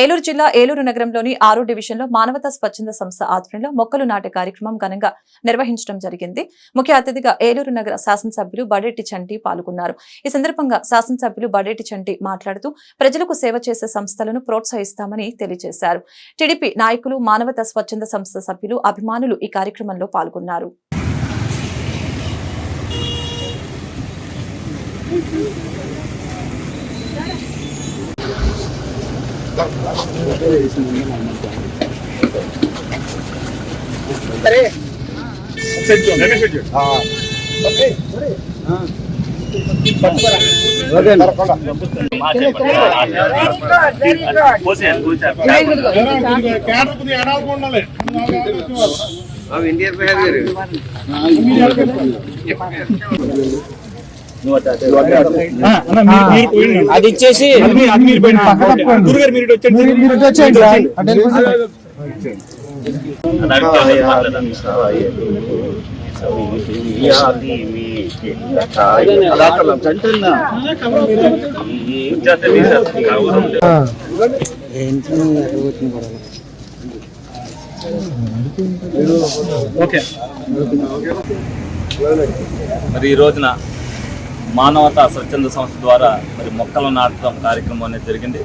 ఏలూరు జిల్లా ఏలూరు నగరంలోని 6 డివిజన్లో మానవతా స్వచ్ఛంద సంస్థ ఆధ్వర్యంలో మొక్కలు నాటే కార్యక్రమం ఘనంగా నిర్వహించడం జరిగింది. ముఖ్య అతిథిగా ఏలూరు నగర శాసనసభ్యులు బడేటి చంటి పాల్గొన్నారు. ఈ సందర్భంగా శాసనసభ్యులు బడేటి చంటి మాట్లాడుతూ ప్రజలకు సేవ చేసే సంస్థలను ప్రోత్సహిస్తామని తెలియజేశారు. టీడీపీ నాయకులు, మానవతా స్వచ్ఛంద సంస్థ సభ్యులు, అభిమానులు ఈ కార్యక్రమంలో పాల్గొన్నారు. అది ఇచ్చేసి మరి ఈ రోజున మానవతా స్వచ్ఛంద సంస్థ ద్వారా మరి మొక్కలు నాటడం కార్యక్రమం అనేది జరిగింది.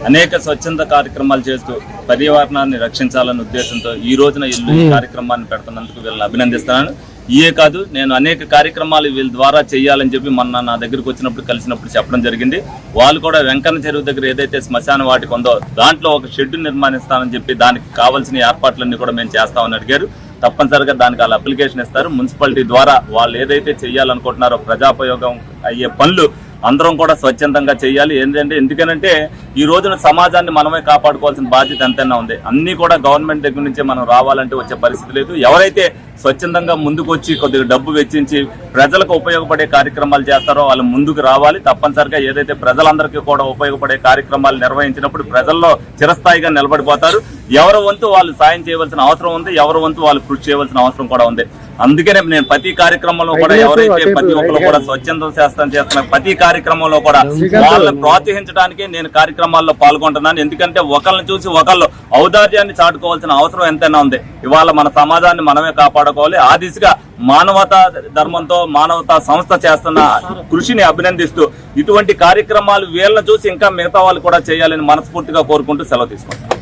అనేక స్వచ్ఛంద కార్యక్రమాలు చేస్తూ పర్యావరణాన్ని రక్షించాలనే ఉద్దేశంతో ఈ రోజున వీళ్ళు ఈ కార్యక్రమాన్ని పెడుతున్నందుకు వీళ్ళని అభినందిస్తున్నాను. ఇయే కాదు, నేను అనేక కార్యక్రమాలు వీళ్ళ ద్వారా చేయాలని చెప్పి మొన్న నా దగ్గరకు వచ్చినప్పుడు కలిసినప్పుడు చెప్పడం జరిగింది. వాళ్ళు కూడా వెంకన్న చెరువు దగ్గర ఏదైతే శ్మశాన వాటిక ఉందో దాంట్లో ఒక షెడ్ నిర్మాణిస్తానని చెప్పి దానికి కావాల్సిన ఏర్పాట్లన్నీ కూడా మేము చేస్తామని అడిగారు. తప్పనిసరిగా దానికి వాళ్ళు అప్లికేషన్ ఇస్తారు. మున్సిపాలిటీ ద్వారా వాళ్ళు ఏదైతే చేయాలనుకుంటున్నారో ప్రజాపయోగం అయ్యే పనులు అందరం కూడా స్వచ్ఛందంగా చేయాలి. ఎందుకనంటే ఈ రోజున సమాజాన్ని మనమే కాపాడుకోవాల్సిన బాధ్యత ఎంతైనా ఉంది. అన్ని కూడా గవర్నమెంట్ దగ్గర నుంచే మనం రావాలంటే వచ్చే పరిస్థితి లేదు. ఎవరైతే స్వచ్ఛందంగా ముందుకు వచ్చి కొద్దిగా డబ్బు వెచ్చించి ప్రజలకు ఉపయోగపడే కార్యక్రమాలు చేస్తారో వాళ్ళు ముందుకు రావాలి. తప్పనిసరిగా ఏదైతే ప్రజలందరికీ కూడా ఉపయోగపడే కార్యక్రమాలు నిర్వహించినప్పుడు ప్రజల్లో చిరస్థాయిగా నిలబడిపోతారు. ఎవరి వంతు వాళ్ళు సాయం చేయవలసిన అవసరం ఉంది, ఎవరి వంతు వాళ్ళు కృషి చేయవలసిన అవసరం కూడా ఉంది. అందుకనే నేను ప్రతి కార్యక్రమంలో కూడా ఎవరైతే ప్రతి ఒక్కరు కూడా స్వచ్ఛంద చేస్తున్న ప్రతి కార్యక్రమంలో కూడా వాళ్ళని ప్రోత్సహించడానికి నేను కార్యక్రమాల్లో పాల్గొంటున్నాను. ఎందుకంటే ఒకళ్ళని చూసి ఒకళ్ళు ఔదార్యాన్ని చాటుకోవాల్సిన అవసరం ఎంతైనా ఉంది. ఇవాళ మన సమాజాన్ని మనమే కాపాడుకోవాలి. ఆ దిశగా మానవతా ధర్మంతో మానవతా సంస్థ చేస్తున్న కృషిని అభినందిస్తూ ఇటువంటి కార్యక్రమాలు వీళ్ళని చూసి ఇంకా మిగతా వాళ్ళు కూడా చేయాలని మనస్ఫూర్తిగా కోరుకుంటూ సెలవు తీసుకుంటాను.